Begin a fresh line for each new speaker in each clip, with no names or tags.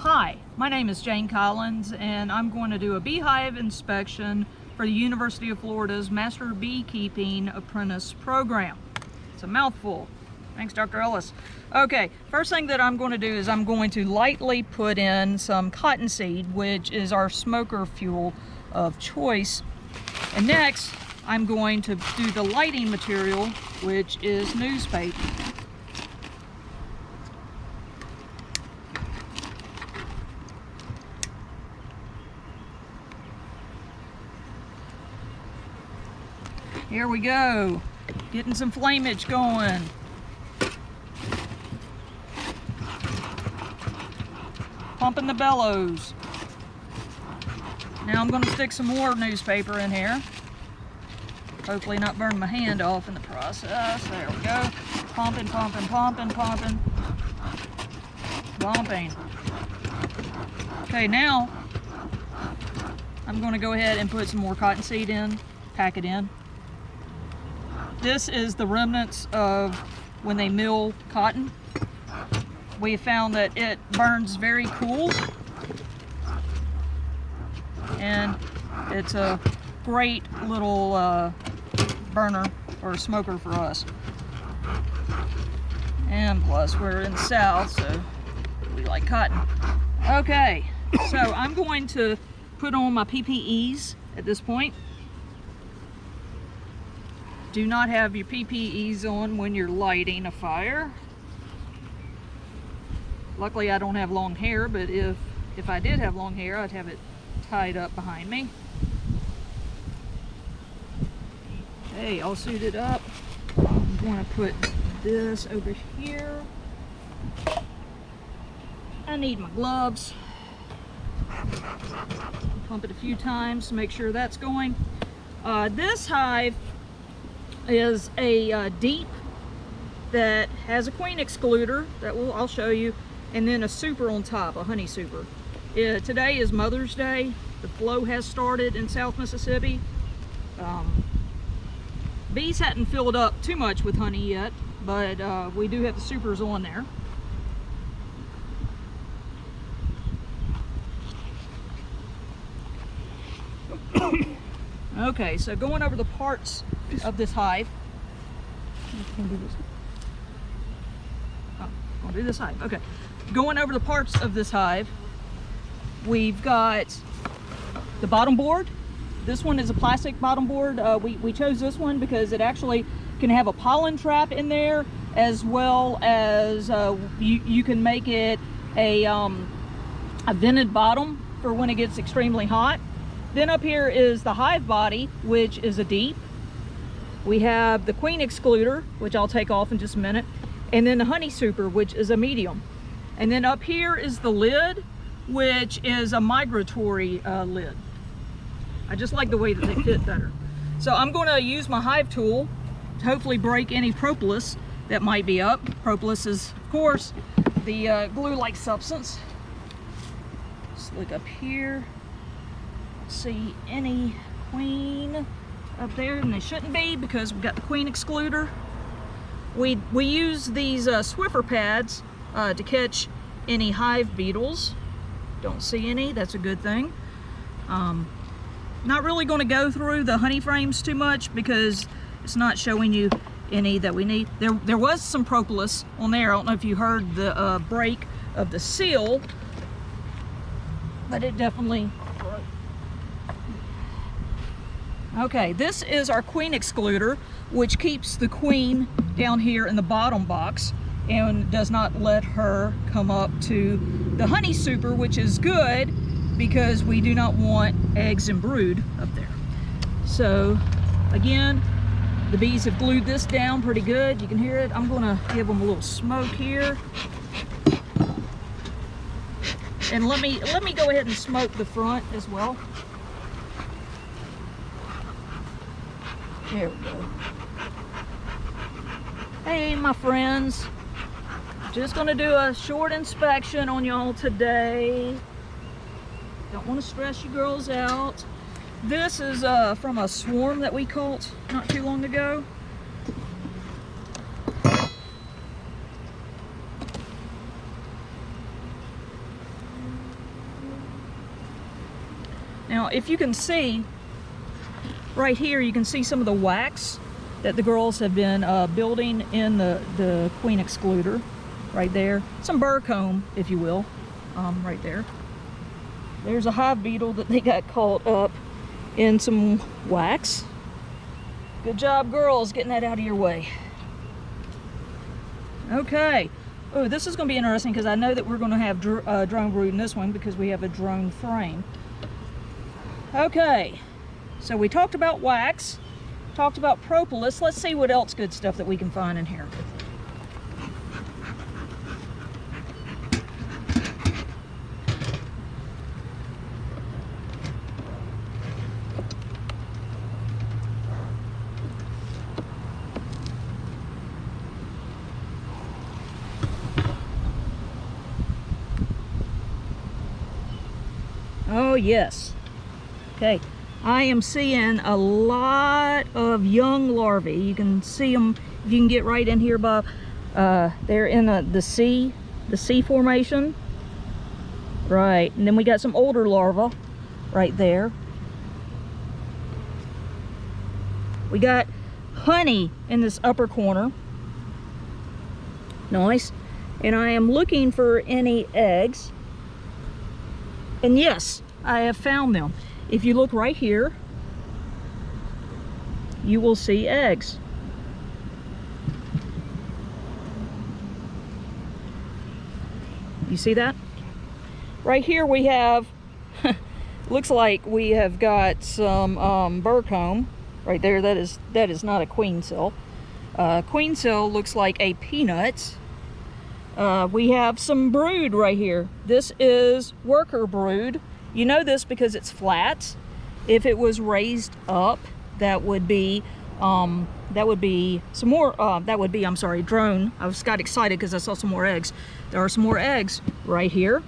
Hi, my name is Jane Collins and I'm going to do a beehive inspection for the University of Florida's Master Beekeeping Apprentice Program. It's a mouthful. Thanks, Dr. Ellis. Okay, first thing that I'm going to do is I'm going to lightly put in some cottonseed, which is our smoker fuel of choice. And next, I'm going to do the lighting material, which is newspaper. Here we go, getting some flamage going. Pumping the bellows. Now I'm going to stick some more newspaper in here. Hopefully not burn my hand off in the process. There we go. Pumping, pumping, pumping, pumping. Pumping. Okay, now I'm going to go ahead and put some more cottonseed in, pack it in. This is the remnants of when they mill cotton. We have found that it burns very cool, and it's a great little burner or smoker for us. And plus we're in the South, so we like cotton. Okay, so I'm going to put on my PPEs at this point. Do not have your PPEs on when you're lighting a fire. Luckily I don't have long hair, but if I did have long hair, I'd have it tied up behind me. Okay, all suited up. I'm going to put this over here. I need my gloves. Pump it a few times to make sure that's going. This hive is a deep that has a queen excluder that I'll show you, and then a super on top, a honey super. Today is Mother's Day. The flow has started in South Mississippi. Bees hadn't filled up too much with honey yet, but we do have the supers on there. Okay, so going over the parts of this hive. I'll do this hive. Okay, going over the parts of this hive, we've got the bottom board. This one is a plastic bottom board. We chose this one because it actually can have a pollen trap in there, as well as you can make it a vented bottom for when it gets extremely hot. Then up here is the hive body, which is a deep. We have the queen excluder, which I'll take off in just a minute, and then the honey super, which is a medium. And then up here is the lid, which is a migratory lid. I just like the way that they fit better. So I'm going to use my hive tool to hopefully break any propolis that might be up. Propolis is, of course, the glue-like substance. Just look up here. See any queen up there, and they shouldn't be because we've got the queen excluder. We use these Swiffer pads to catch any hive beetles. Don't see any, that's a good thing. Not really going to go through the honey frames too much because it's not showing you any that we need. There was some propolis on there. I don't know if you heard the break of the seal, but it definitely broke. Okay, this is our queen excluder, which keeps the queen down here in the bottom box and does not let her come up to the honey super, which is good because we do not want eggs and brood up there. So again, the bees have glued this down pretty good. You can hear it. I'm going to give them a little smoke here. And let me go ahead and smoke the front as well. There we go. Hey, my friends. Just gonna do a short inspection on y'all today. Don't want to stress you girls out. This is from a swarm that we caught not too long ago. Now, if you can see, right here, you can see some of the wax that the girls have been building in the queen excluder, right there. Some burr comb, if you will, right there. There's a hive beetle that they got caught up in some wax. Good job, girls, getting that out of your way. Okay. Oh, this is going to be interesting because I know that we're going to have drone brood in this one because we have a drone frame. Okay, so we talked about wax, talked about propolis. Let's see what else good stuff that we can find in here. Oh yes. Okay, I am seeing a lot of young larvae. You can see them if you can get right in here, Bob. They're in the C formation. Right, and then we got some older larvae right there. We got honey in this upper corner. Nice. And I am looking for any eggs. And yes, I have found them. If you look right here, you will see eggs. You see that? Right here we have, looks like we have got some burr comb. Right there, that is not a queen cell. Queen cell looks like a peanut. We have some brood right here. This is worker brood. You know this because it's flat. If it was raised up, that would be some more. I'm sorry, drone. I got excited because I saw some more eggs. There are some more eggs right here.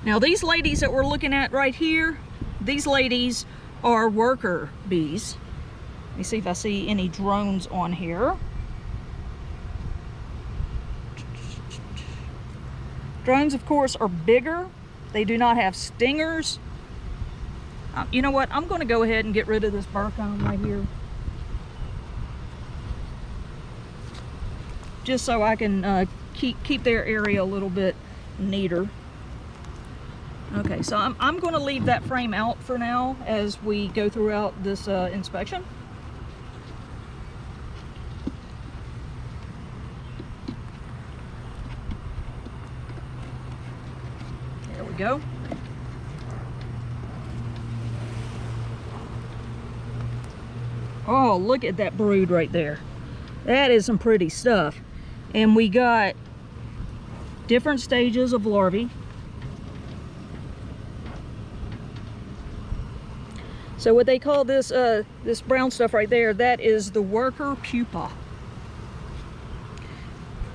Now these ladies that we're looking at right here, these ladies are worker bees. Let me see if I see any drones on here. Drones, of course, are bigger. They do not have stingers. You know what? I'm going to go ahead and get rid of this burr comb right here. Just so I can keep their area a little bit neater. Okay, so I'm going to leave that frame out for now as we go throughout this inspection. There we go. Oh, look at that brood right there. That is some pretty stuff. And we got different stages of larvae. So what they call this this brown stuff right there, that is the worker pupa.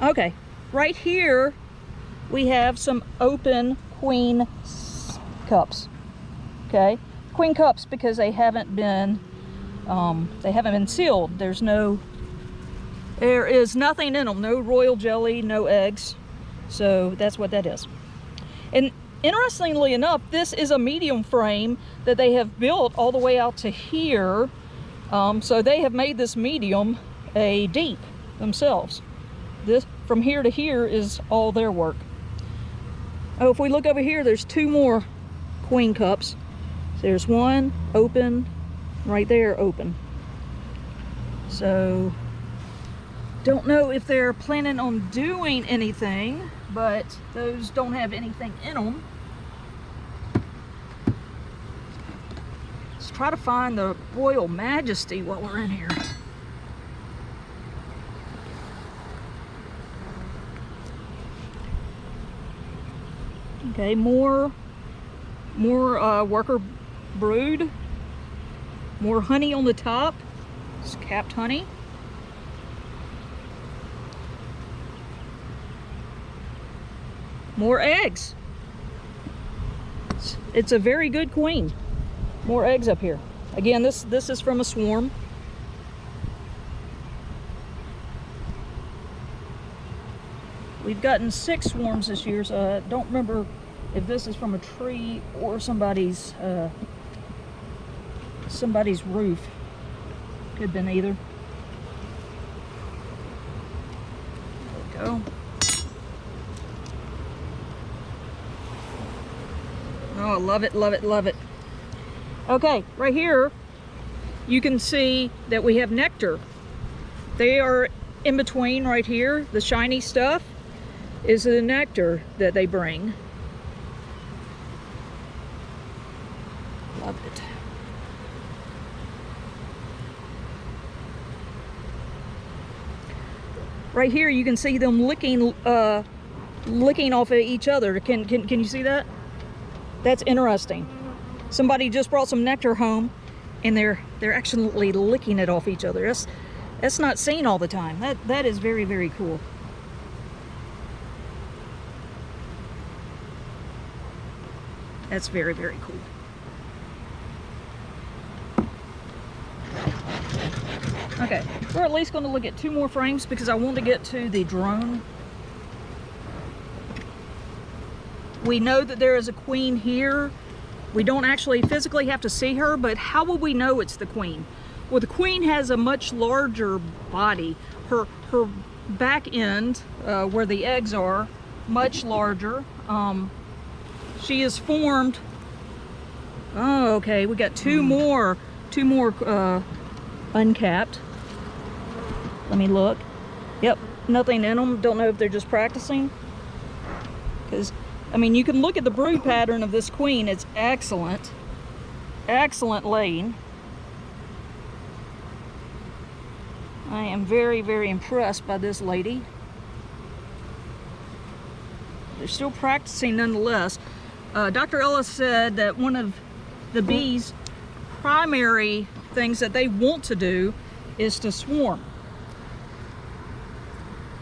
Okay, right here we have some open queen cups. Okay, queen cups because they haven't been sealed. There is nothing in them, no royal jelly, no eggs. So that's what that is. And interestingly enough, this is a medium frame that they have built all the way out to here. So they have made this medium a deep themselves. This from here to here is all their work. Oh, if we look over here, there's two more queen cups. There's one open, right there open. So don't know if they're planning on doing anything, but those don't have anything in them. Let's try to find the Royal Majesty while we're in here. Okay, more worker brood. More honey on the top. It's capped honey. More eggs. It's a very good queen. More eggs up here. Again, this is from a swarm. We've gotten 6 swarms this year, so I don't remember if this is from a tree or somebody's roof. Could have been either. There we go. Oh, love it, love it, love it. Okay, right here you can see that we have nectar. They are in between right here. The shiny stuff is the nectar that they bring. Love it. Right here you can see them licking off of each other. Can you see that? That's interesting. Somebody just brought some nectar home and they're actually licking it off each other. That's not seen all the time. That is very, very cool. That's very, very cool. Okay, we're at least going to look at 2 more frames because I want to get to the drone. We know that there is a queen here. We don't actually physically have to see her, but how will we know it's the queen? Well, the queen has a much larger body. Her back end, where the eggs are, much larger. She is formed. Oh, okay. We got two more uncapped. Let me look. Yep, nothing in them. Don't know if they're just practicing. Because, I mean, you can look at the brood pattern of this queen. It's excellent. Excellent laying. I am very, very impressed by this lady. They're still practicing nonetheless. Dr. Ellis said that one of the bees' primary things that they want to do is to swarm.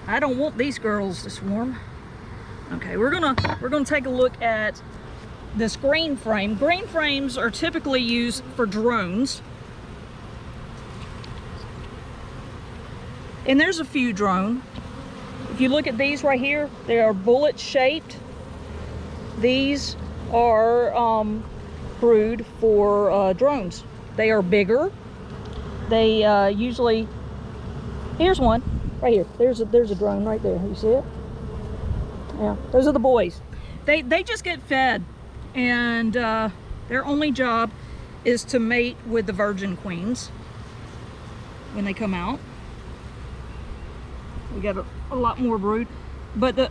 I don't want these girls to swarm. Okay, we're gonna take a look at this green frame. Green frames are typically used for drones. And there's a few drone. If you look at these right here, they are bullet shaped. These are brood for drones. They are bigger. They usually, here's one right here. There's a drone right there. You see it? Yeah, those are the boys. They just get fed, and their only job is to mate with the virgin queens when they come out. We got a lot more brood, but the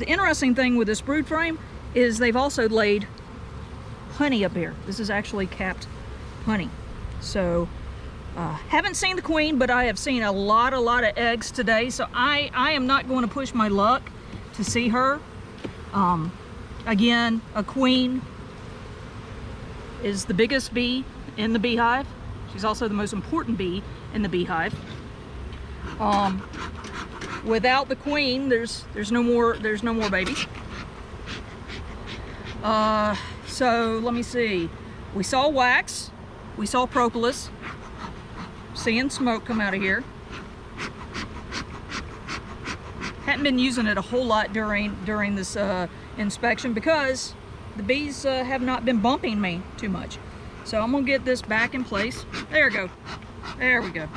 interesting thing with this brood frame is they've also laid honey up here. This is actually capped honey. So haven't seen the queen, but I have seen a lot of eggs today. So I am not going to push my luck to see her. Again, a queen is the biggest bee in the beehive. She's also the most important bee in the beehive. Without the queen, there's no more babies. So let me see. We saw wax. We saw propolis. Seeing smoke come out of here. Hadn't been using it a whole lot during this inspection because the bees have not been bumping me too much. So I'm gonna get this back in place. There we go. There we go.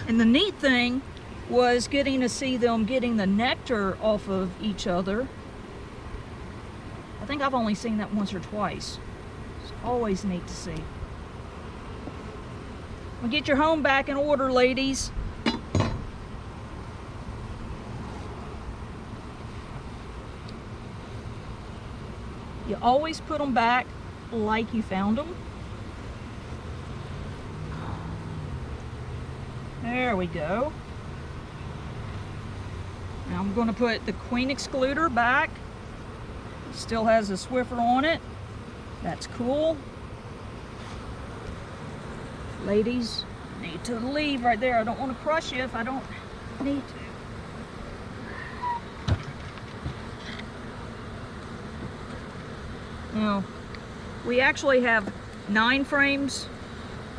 And the neat thing was getting to see them getting the nectar off of each other. I think I've only seen that once or twice. It's always neat to see. Well, get your home back in order, ladies. You always put them back like you found them. There we go. Now I'm going to put the queen excluder back. Still has a Swiffer on it. That's cool. Ladies, need to leave right there. I don't want to crush you if I don't need to. Now, we actually have 9 frames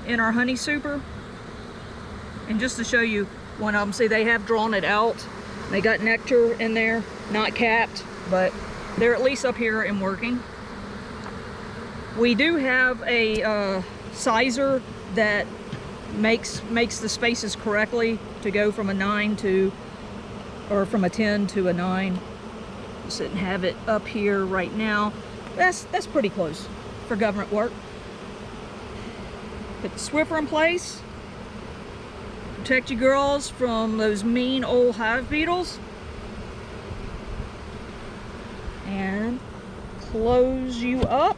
in our honey super. And just to show you one of them, see, they have drawn it out They got nectar in there, not capped, but they're at least up here and working. We do have a sizer that makes the spaces correctly to go from a 9 to, or from a 10 to a 9. Just didn't have it up here right now. That's pretty close for government work. Put the Swiffer in place. Protect you girls from those mean old hive beetles. And close you up.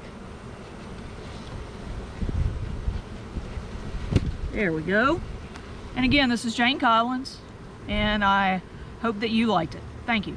There we go. And again, this is Jane Collins, and I hope that you liked it. Thank you.